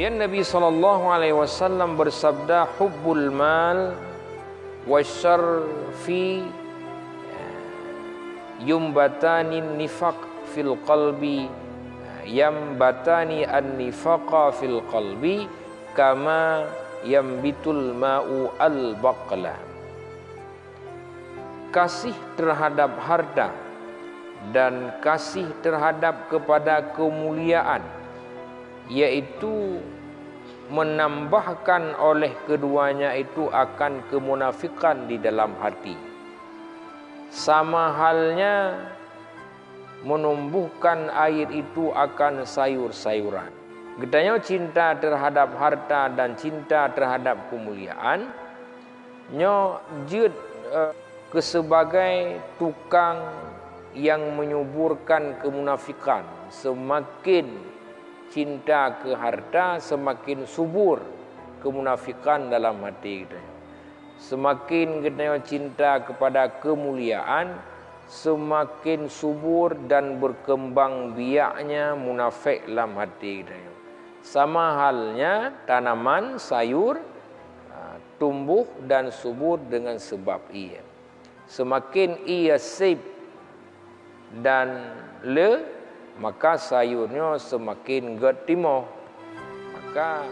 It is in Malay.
Kemudian Nabi SAW bersabda, hubbul mal wasyarr fi yumbatani nifaq fil qalbi yambatani an-nifaqa fil qalbi kama yambitul ma'u al-baqla. Kasih terhadap harta dan kasih terhadap kepada kemuliaan, yaitu menambahkan oleh keduanya itu akan kemunafikan di dalam hati. Sama halnya menumbuhkan air itu akan sayur-sayuran. Gedanya cinta terhadap harta dan cinta terhadap kemuliaan nyo jud sebagai tukang yang menyuburkan kemunafikan. Semakin cinta ke harta, semakin subur kemunafikan dalam hati kita. Semakin kita cinta kepada kemuliaan, semakin subur dan berkembang biaknya munafik dalam hati kita. Sama halnya tanaman sayur tumbuh dan subur dengan sebab ia. Semakin ia sip dan le, maka sayurnya semakin getimoh. Maka